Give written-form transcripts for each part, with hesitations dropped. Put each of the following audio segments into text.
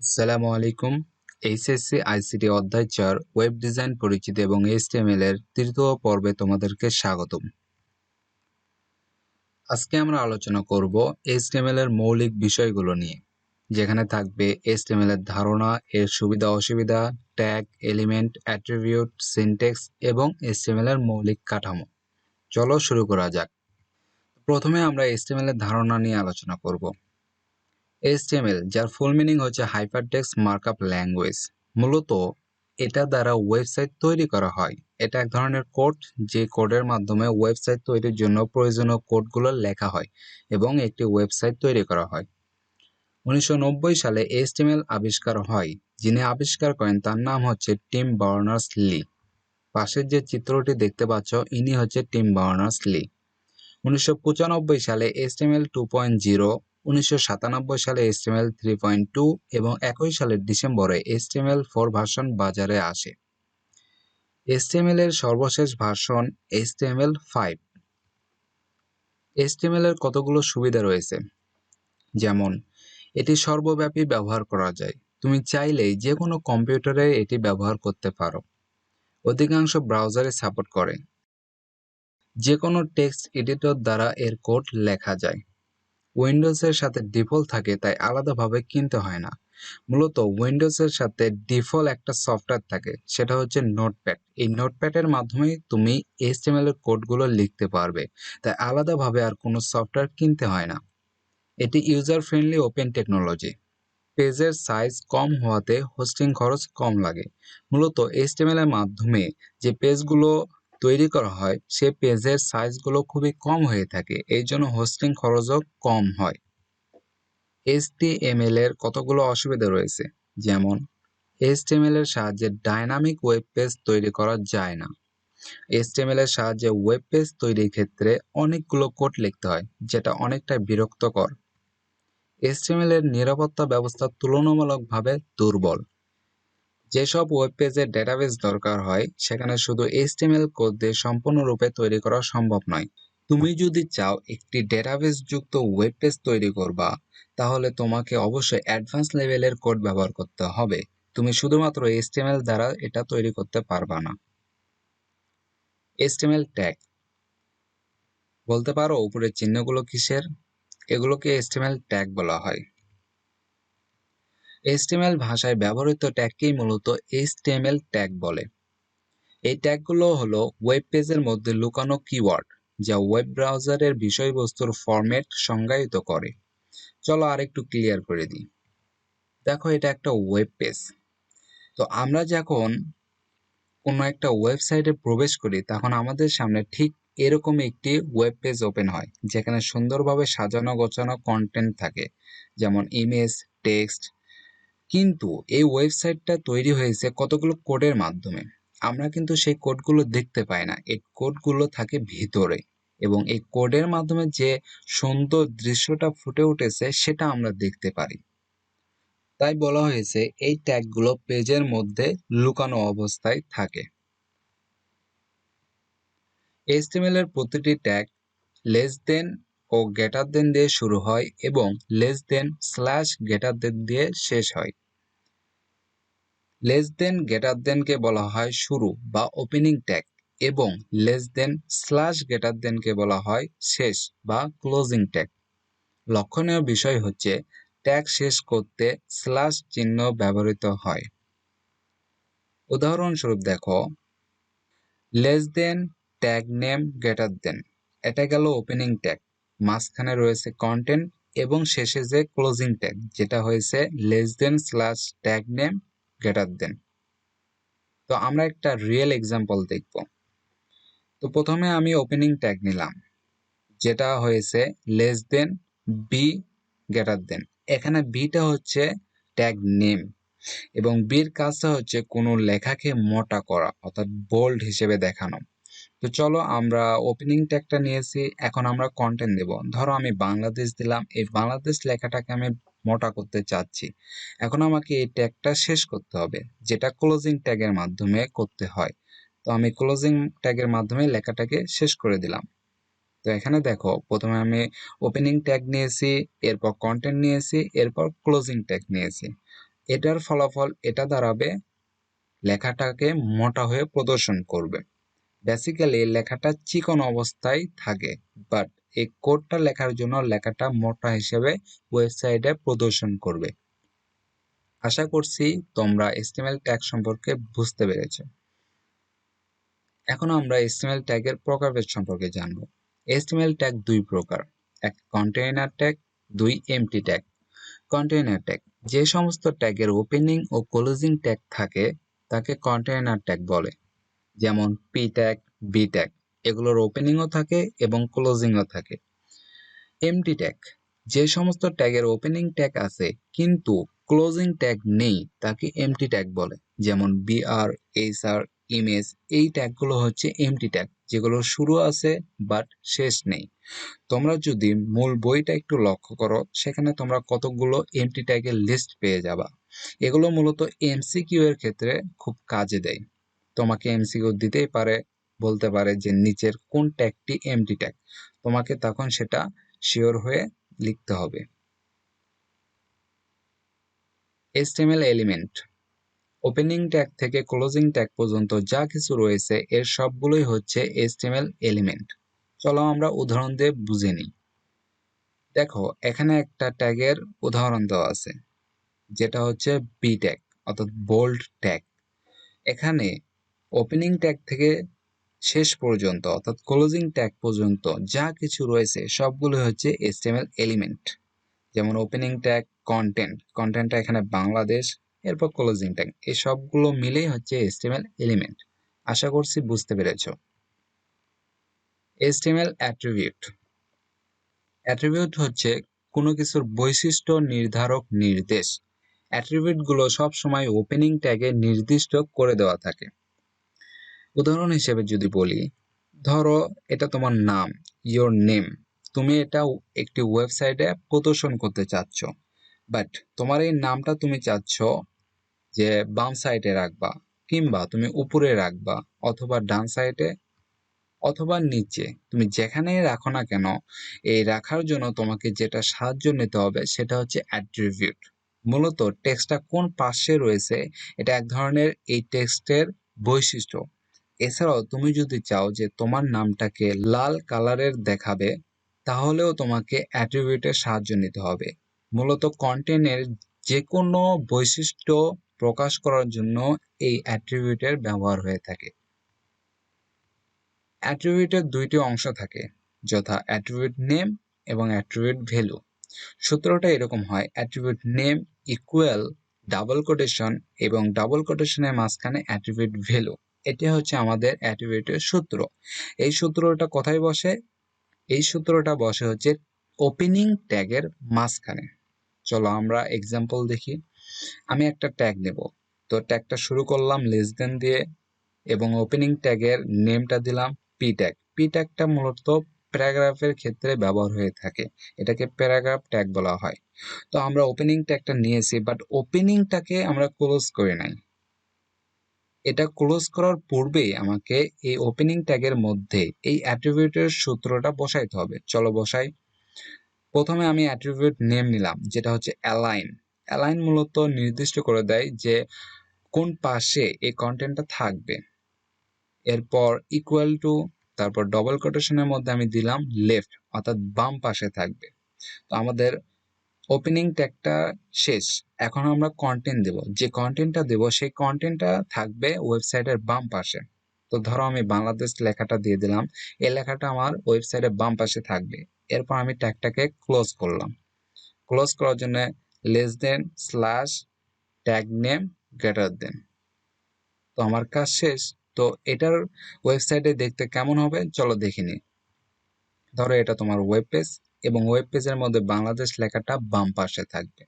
আসসালামু আলাইকুম। HSC ICT অধ্যায় ৪ ওয়েব ডিজাইন পরিচিতি এবং এইচটিএমএল এর তৃতীয় পর্বে তোমাদেরকে স্বাগতম। আজকে আমরা আলোচনা করব এইচটিএমএল এর মৌলিক বিষয়গুলো নিয়ে, যেখানে থাকবে এইচটিএমএল এর ধারণা, এর সুবিধা অসুবিধা, ট্যাগ, এলিমেন্ট, অ্যাট্রিবিউট, সিনট্যাক্স এবং এইচটিএমএল এর মৌলিক কাঠামো। চলো শুরু করা যাক। প্রথমে আমরা এইচটিএমএল এর ধারণা নিয়ে আলোচনা করব। এইচটিএমএল, যার ফুল মিনিং হচ্ছে হাইপারটেক্সট মার্কআপ ল্যাঙ্গুয়েজ, মূলত এটা দ্বারা ওয়েবসাইট তৈরি করা হয়। এটা এক ধরনের কোড, যে কোডের মাধ্যমে ওয়েবসাইট তৈরির জন্য প্রয়োজনীয় কোডগুলো লেখা হয় এবং একটি ওয়েবসাইট তৈরি করা হয়। 1990 সালে এইচটিএমএল আবিষ্কার হয়। যিনি আবিষ্কার করেন তার নাম হচ্ছে টিম বার্নার্স-লি। পাশের যে চিত্রটি দেখতে পাচ্ছ, ইনি হচ্ছে টিম বার্নার্স-লি। 1995 সালে এইচটিএমএল 2.0, 1997 সালে এইচটিএমএল 3.2 এবং একই সালের ডিসেম্বরে এইচটিএমএল 4 ভার্সন বাজারে আসে। এইচটিএমএল এর সর্বশেষ ভার্সন এইচটিএমএল 5। এইচটিএমএল এর কতগুলো সুবিধা রয়েছে, যেমন এটি সর্বব্যাপী ব্যবহার করা যায়। তুমি চাইলেই যে কোনো কম্পিউটারে এটি ব্যবহার করতে পারো। অধিকাংশ ব্রাউজারে সাপোর্ট করে। যে কোনো টেক্সট এডিটর দ্বারা এর কোড লেখা যায়। উইন্ডোজের সাথে ডিফল্ট থাকে, তাই আলাদাভাবে কিনতে হয় না। মূলত উইন্ডোজের সাথে ডিফল্ট একটা সফটওয়্যার থাকে, সেটা হচ্ছে নোটপ্যাড। এই নোটপ্যাডের মাধ্যমেই তুমি এইচটিএমএল এর কোডগুলো লিখতে পারবে, তাই আলাদাভাবে আর কোনো সফটওয়্যার কিনতে হয় না। এটি ইউজার ফ্রেন্ডলি ওপেন টেকনোলজি। পেজের সাইজ কম হওয়াতে হোস্টিং খরচ কম লাগে। মূলত এইচটিএমএল এর মাধ্যমে যে পেজগুলো তৈরি করা হয়, সে পেজের সাইজগুলো খুবই কম হয়ে থাকে, এই জন্য হোস্টিং খরচও কম হয়। এইচটিএমএল এর কতগুলো অসুবিধা রয়েছে, যেমন এইচটিএমএল এর সাহায্যে ডাইনামিক ওয়েব পেজ তৈরি করা যায় না। এইচটিএমএল এর সাহায্যে ওয়েব পেজ তৈরির ক্ষেত্রে অনেকগুলো কোড লিখতে হয়, যেটা অনেকটা বিরক্তকর। এইচটিএমএল এর নিরাপত্তা ব্যবস্থা তুলনামূলকভাবে দুর্বল। যেসব ওয়েব পেজের ডেটাবেস দরকার হয়, সেখানে শুধু এইচটিএমএল কোড দিয়ে সম্পূর্ণরূপে তৈরি করা সম্ভব নয়। তুমি যদি চাও একটি ডেটাবেস যুক্ত ওয়েব পেজ তৈরি করবা, তাহলে তোমাকে অবশ্যই অ্যাডভান্স লেভেলের কোড ব্যবহার করতে হবে। তুমি শুধুমাত্র এইচটিএমএল দ্বারা এটা তৈরি করতে পারবা না। এইচটিএমএল ট্যাগ, বলতে পারো উপরের চিহ্নগুলো কিসের? এগুলোকে এইচটিএমএল ট্যাগ বলা হয়। এইচটিএমএল ভাষায় ব্যবহৃত ট্যাগকেই মূলত এইচটিএমএল ট্যাগ বলে। এই ট্যাগগুলো হলো ওয়েব পেজের মধ্যে লুকানো কিওয়ার্ড, যা ওয়েব ব্রাউজারের বিষয়বস্তুর ফরম্যাট সংজ্ঞায়িত করে। চলো আরেকটু ক্লিয়ার করে দিই। দেখো, এটা একটা ওয়েব পেজ। তো আমরা যখন কোনো একটা ওয়েবসাইটে প্রবেশ করি, তখন আমাদের সামনে ঠিক এরকম একটি ওয়েব পেজ ওপেন হয়, যেখানে সুন্দরভাবে সাজানো গোছানো কন্টেন্ট থাকে, যেমন ইমেজ, টেক্সট। কিন্তু এই ওয়েবসাইটটা তৈরি হয়েছে কতগুলো কোডের মাধ্যমে। আমরা কিন্তু সেই কোডগুলো দেখতে পাই না, এই কোডগুলো থাকে ভিতরে, এবং এই কোডের মাধ্যমে যে সুন্দর দৃশ্যটা ফুটে উঠেছে সেটা আমরা দেখতে পারি। তাই বলা হয়েছে এই ট্যাগগুলো পেজের মধ্যে লুকানো অবস্থায় থাকে। এইচটিএমএল এর প্রতিটি ট্যাগ লেস দেন ও গ্রেটার দেন দিয়ে শুরু হয় এবং less than slash greater than দিয়ে শেষ হয়। লেস দেন গ্রেটার দেনকে বলা হয় শুরু বা ওপেনিং ট্যাগ, এবং লেস দেন স্ল্যাশ গ্রেটার দেনকে বলা হয় শেষ বা ক্লোজিং ট্যাগ। লক্ষণীয় বিষয় হচ্ছে ট্যাগ শেষ করতে স্ল্যাশ চিহ্ন ব্যবহৃত হয়। উদাহরণস্বরূপ দেখো, less than tag name greater than, এটা গেল ওপেনিং ট্যাগ, মাঝখানে রয়েছে কন্টেন্ট এবং শেষে যে ক্লোজিং ট্যাগ, যেটা হয়েছে লেস দেন slash tag name greater than. তো আমরা একটা রিয়েল এক্সাম্পল দেখব। তো প্রথমে আমি ওপেনিং ট্যাগ নিলাম, যেটা হয়েছে less than b greater than. এখানে বিটা হচ্ছে ট্যাগ নেম এবং বির কাজটা হচ্ছে কোনো লেখাকে মোটা করা, অর্থাৎ বোল্ড হিসেবে দেখানো। তো চলো, আমরা ওপেনিং ট্যাগটা নিয়েছি, এখন আমরা কন্টেন্ট দেব। ধরো আমি বাংলাদেশ দিলাম, এই বাংলাদেশ লেখাটাকে আমি মোটা করতে চাচ্ছি। এখন আমাকে এই ট্যাগটা শেষ করতে হবে, যেটা ক্লোজিং ট্যাগের মাধ্যমে করতে হয়। তো আমি ক্লোজিং ট্যাগের মাধ্যমে লেখাটাকে শেষ করে দিলাম। তো এখানে দেখো, প্রথমে আমি ওপেনিং ট্যাগ নিয়েছি, এরপর কন্টেন্ট নিয়েছি, এরপর ক্লোজিং ট্যাগ নিয়েছি। এটার ফলাফল এটা দাঁড়াবে লেখাটাকে মোটা হয়ে প্রদর্শন করবে। বেসিক্যালি লেখাটা চিকন অবস্থায় থাকে, বাট এই কোডটা লেখার জন্য লেখাটা মোটা হিসেবে ওয়েবসাইটে প্রদর্শন করবে। আশা করছি তোমরা HTML ট্যাগ সম্পর্কে বুঝতে পেরেছো। এখন আমরা HTML ট্যাগের প্রকারভেদ সম্পর্কে জানব। HTML ট্যাগ দুই প্রকার, এক কন্টেইনার ট্যাগ, দুই এমটি ট্যাগ। কন্টেইনার ট্যাগ, যে সমস্ত ট্যাগের ওপেনিং ও ক্লোজিং ট্যাগ থাকে তাকে কন্টেইনার ট্যাগ বলে, যেমন পি ট্যাগ, বি ট্যাগ, এগুলোর ওপেনিংও থাকে এবং ক্লোজিংও থাকে। এমটি ট্যাগ, যে সমস্ত ট্যাগের ওপেনিং ট্যাগ আছে কিন্তু ক্লোজিং ট্যাগ নেই তাকে এমটি ট্যাগ বলে, যেমন বিআর, এইচআর, ইমেজ, এই ট্যাগগুলো হচ্ছে এমটি ট্যাগ, যেগুলোর শুরু আছে বাট শেষ নেই। তোমরা যদি মূল বইটা একটু লক্ষ্য করো, সেখানে তোমরা কতগুলো এমটি ট্যাগের লিস্ট পেয়ে যাবা। এগুলো মূলত এমসিকিউ এর ক্ষেত্রে খুব কাজে দেয়। তোমাকে এমসিকিউ দিতেই পারে, বলতে পারে যে নিচের কোন ট্যাগটি এমটি ট্যাগ, তোমাকে তখন সেটা শিওর হয়ে লিখতে হবে। HTML এলিমেন্ট, ওপেনিং ট্যাগ থেকে ক্লোজিং ট্যাগ পর্যন্ত যা কিছু রয়েছে এর সবগুলোই হচ্ছে HTML এলিমেন্ট। চলো আমরা উদাহরণ দিয়ে বুঝে নিই। দেখো এখানে একটা ট্যাগের উদাহরণ দেওয়া আছে, যেটা হচ্ছে বি ট্যাগ অর্থাৎ বোল্ড ট্যাগ। এখানে ওপেনিং ট্যাগ থেকে শেষ পর্যন্ত অর্থাৎ ক্লোজিং ট্যাগ পর্যন্ত যা কিছু রয়েছে সবগুলো হচ্ছে HTML এলিমেন্ট। যেমন ওপেনিং ট্যাগ কন্টেন্টটা এখানে বাংলাদেশ, এরপর ক্লোজিং ট্যাগ, এই সবগুলো মিলেই হচ্ছে HTML এলিমেন্ট। আশা করছি বুঝতে পেরেছো। HTML অ্যাট্রিবিউট হচ্ছে কোনো কিছুর বৈশিষ্ট্য নির্ধারক নির্দেশ। অ্যাট্রিবিউটগুলো সবসময় ওপেনিং ট্যাগে নির্দিষ্ট করে দেওয়া থাকে। উদাহরণ হিসেবে যদি বলি, ধরো এটা তোমার নাম, ইয়োর নেম, তুমি এটা একটি ওয়েবসাইটে প্রদর্শন করতে চাচ্ছ, বাট তোমার এই নামটা তুমি চাচ্ছ যে বাম সাইডে রাখবা, কিংবা তুমি উপরে রাখবা, অথবা ডান সাইডে, অথবা নিচে, তুমি যেখানেই রাখো না কেন, এই রাখার জন্য তোমাকে যেটা সাহায্য নিতে হবে সেটা হচ্ছে অ্যাট্রিবিউট। মূলত টেক্সটটা কোন পাশে রয়েছে এটা এক ধরনের এই টেক্সটের বৈশিষ্ট্য। এছাড়াও তুমি যদি চাও যে তোমার নামটাকে লাল কালারের দেখাবে, তাহলেও তোমাকে অ্যাট্রিবিউটের সাহায্য নিতে হবে। মূলত কন্টেন্টের যে কোনো বৈশিষ্ট্য প্রকাশ করার জন্য এই অ্যাট্রিবিউটের ব্যবহার হয়ে থাকে। অ্যাট্রিবিউটের দুইটি অংশ থাকে, যথা অ্যাট্রিবিউট নেম এবং অ্যাট্রিবিউট ভ্যালু। সূত্রটা এরকম হয়, attribute name equal double quotation এবং ডাবল কোটেশনের মাঝখানে অ্যাট্রিবিউট ভ্যালু। এটি হচ্ছে আমাদের অ্যাট্রিবিউটের সূত্র। এই সূত্রটা কোথায় বসে? এই সূত্রটা বসে হচ্ছে ওপেনিং ট্যাগের মাঝখানে। চলো আমরা এক্সাম্পল দেখি। আমি একটা ট্যাগ নেব, তো ট্যাগটা শুরু করলাম লেস দেন দিয়ে এবং ওপেনিং ট্যাগের নেমটা দিলাম পি ট্যাগ। পি ট্যাগটা মূলত প্যারাগ্রাফের ক্ষেত্রে ব্যবহার হয়ে থাকে, এটাকে প্যারাগ্রাফ ট্যাগ বলা হয়। তো আমরা ওপেনিং ট্যাগটা নিয়েছি, বাট ওপেনিংটাকে আমরা ক্লোজ করে নাই। এটা ক্লোজ করার পূর্বেই আমাকে এই ওপেনিং ট্যাগের মধ্যে এই অ্যাট্রিবিউটের সূত্রটা বসাইতে হবে। চলো বসাই। প্রথমে আমি অ্যাট্রিবিউট নেম নিলাম, যেটা হচ্ছে অ্যালাইন। অ্যালাইন মূলত নির্দিষ্ট করে দেয় যে কোন পাশে এই কন্টেন্টটা থাকবে। এরপর ইকুয়াল টু, তারপর ডবল কোটেশনের মধ্যে আমি দিলাম লেফট, অর্থাৎ বাম পাশে থাকবে। তো আমাদের ওপেনিং ট্যাগটা শেষ। এখন আমরা কন্টেন্ট দেব, যে কন্টেন্টটা দেব সেই কন্টেন্টটা থাকবে ওয়েবসাইটের বাম পাশে। তো ধরো আমি বাংলাদেশ লেখাটা দিয়ে দিলাম, এই লেখাটা আমার ওয়েবসাইটের বাম পাশে থাকবে। এরপর আমি ট্যাগটাকে ক্লোজ করলাম। ক্লোজ করার জন্য less than slash tag name greater than. তো আমার কাজ শেষ। তো এটার ওয়েবসাইটে দেখতে কেমন হবে চলো দেখে নিই। ধরো এটা তোমার ওয়েব পেজ এবং ওয়েব পেজের মধ্যে বাংলাদেশ লেখাটা বাম পাশে থাকবে।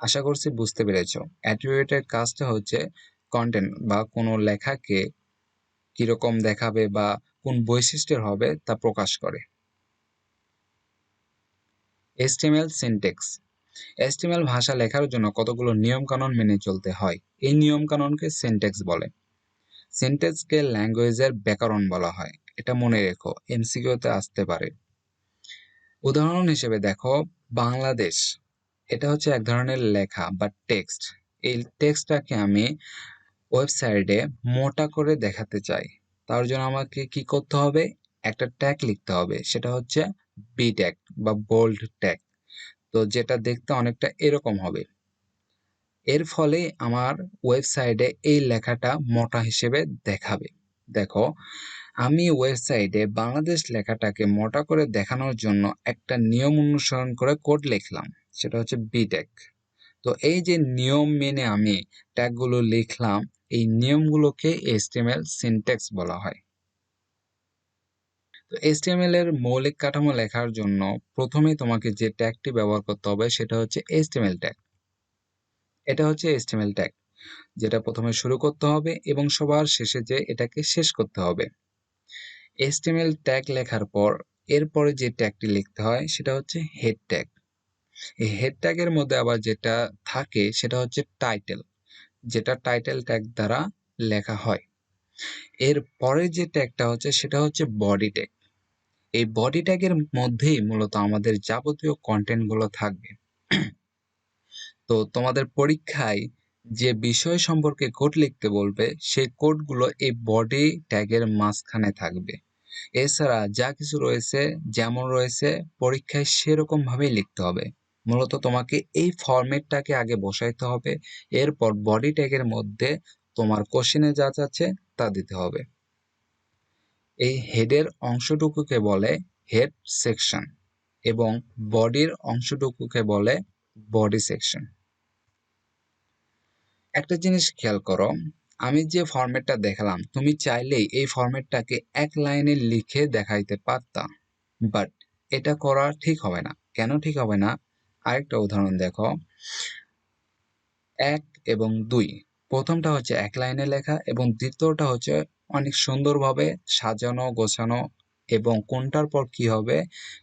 আশা করছি বুঝতে পেরেছো। অ্যাট্রিবিউটের কাজটা হচ্ছে কন্টেন্ট বা কোনো লেখাকে কিরকম দেখাবে বা কোন বৈশিষ্ট্যের হবে তা প্রকাশ করে। HTML syntax. HTML ভাষা লেখার জন্য কতগুলো নিয়ম কানুন মেনে চলতে হয়, এই নিয়ম কানুনকে সিনট্যাক্স বলে। সিনট্যাক্সকে ল্যাঙ্গুয়েজের ব্যাকরণ বলা হয়, এটা মনে রেখো, এমসিকিউতে আসতে পারে। উদাহরণ হিসেবে দেখো, বাংলাদেশ এটা হচ্ছে এক ধরনের লেখা বা টেক্সট। এই টেক্সটটাকে আমি ওয়েবসাইটে মোটা করে দেখাতে চাই। তার জন্য আমাকে কি করতে হবে? একটা ট্যাগ লিখতে হবে। সেটা হচ্ছে বি ট্যাগ বা বোল্ড ট্যাগ। তো যেটা দেখতে অনেকটা এরকম হবে। এর ফলে আমার ওয়েবসাইটে এই লেখাটা মোটা হিসেবে দেখাবে। দেখো, আমি ওয়েবসাইটে বাংলাদেশ লেখাটাকে মোটা করে দেখানোর জন্য একটা নিয়ম অনুসরণ করে কোড লিখলাম। সেটা হচ্ছে বি ট্যাগ। তো এই যে নিয়ম মেনে আমি ট্যাগগুলো লিখলাম, এই নিয়মগুলোকে এইচটিএমএল সিনট্যাক্স বলা হয়। তো এইচটিএমএল এর মৌলিক কাঠামো লেখার জন্য প্রথমেই তোমাকে যে ট্যাগটি ব্যবহার করতে হবে সেটা হচ্ছে এইচটিএমএল ট্যাগ। এটা হচ্ছে এইচটিএমএল ট্যাগ, যেটা প্রথমে শুরু করতে হবে এবং সবার শেষে যে এটাকে শেষ করতে হবে। এইচটিএমএল ট্যাগ লেখার পর এরপরে যে ট্যাগটি লিখতে হয় সেটা হচ্ছে হেড ট্যাগ। এই হেড ট্যাগের মধ্যে আবার যেটা থাকে সেটা হচ্ছে টাইটেল, যেটা টাইটেল ট্যাগ দ্বারা লেখা হয়। এর পরের যে ট্যাগটা হচ্ছে সেটা হচ্ছে বডি ট্যাগ। এই বডি ট্যাগের মধ্যেই মূলত আমাদের যাবতীয় কন্টেন্ট গুলো থাকবে। তো তোমাদের পরীক্ষায় যে বিষয় সম্পর্কে কোড লিখতে বলবে সেই কোডগুলো এই বডি ট্যাগের মাঝখানে থাকবে। এছাড়া যা কিছু রয়েছে যেমন রয়েছে পরীক্ষায় সেরকম ভাবেই লিখতে হবে। মূলত তোমাকে এই ফরম্যাটটাকে আগে বসাইতে হবে, এরপর বডি ট্যাগের মধ্যে তোমার কোশ্চেনে যা চাচ্ছে তা দিতে হবে। এই হেডের অংশটুকুকে বলে হেড সেকশন এবং বডির অংশটুকুকে বলে বডি সেকশন। একটা জিনিস খেয়াল করো, আমি যে ফরম্যাটটা দেখালাম তুমি চাইলেই এই ফরম্যাটটাকে এক লাইনে লিখে দেখাইতে পারতা, বাট এটা করা ঠিক হবে না। কেন ঠিক হবে না? আরেকটা উদাহরণ দেখো, ১ এবং ২, প্রথমটা হচ্ছে এক লাইনে লেখা এবং দ্বিতীয়টা হচ্ছে অনেক সুন্দরভাবে সাজানো গোছানো এবং কোনটার পর কি হবে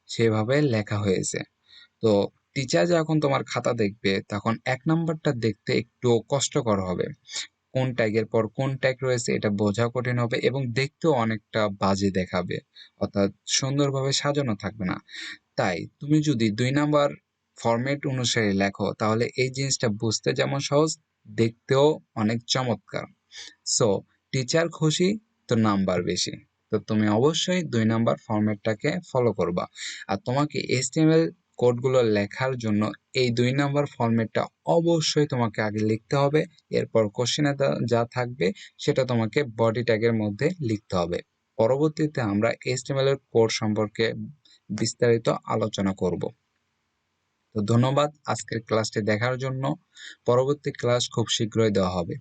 সেভাবে লেখা হয়েছে। তো টিচার যখন তোমার খাতা দেখবে তখন ১ নাম্বারটা দেখতে একটু কষ্টকর হবে। কোন ট্যাগের পর কোন ট্যাগ রয়েছে এটা বোঝা কঠিন হবে এবং দেখতেও অনেকটা বাজে দেখাবে, অর্থাৎ সুন্দরভাবে সাজানো থাকবে না। তাই তুমি যদি ২ নাম্বার ফরম্যাট অনুসারে লেখো তাহলে এই জিনিসটা বুঝতে যেমন সহজ, দেখতেও অনেক চমৎকার। সো টিচার খুশি তো নাম্বার বেশি। তো তুমি অবশ্যই ২ নাম্বার ফরম্যাটটাকে ফলো করবা। আর তোমাকে এইচটিএমএল কোডগুলো লেখার জন্য এই ২ নাম্বার ফরম্যাটটা অবশ্যই তোমাকে আগে লিখতে হবে। এরপর কোশ্চেনে যা থাকবে সেটা তোমাকে বডি ট্যাগের মধ্যে লিখতে হবে। পরবর্তীতে আমরা এইচটিএমএল এর কোড সম্পর্কে বিস্তারিত আলোচনা করব। তো ধন্যবাদ আজকের ক্লাসটি দেখার জন্য। পরবর্তী ক্লাস খুব শীঘ্রই দেওয়া হবে।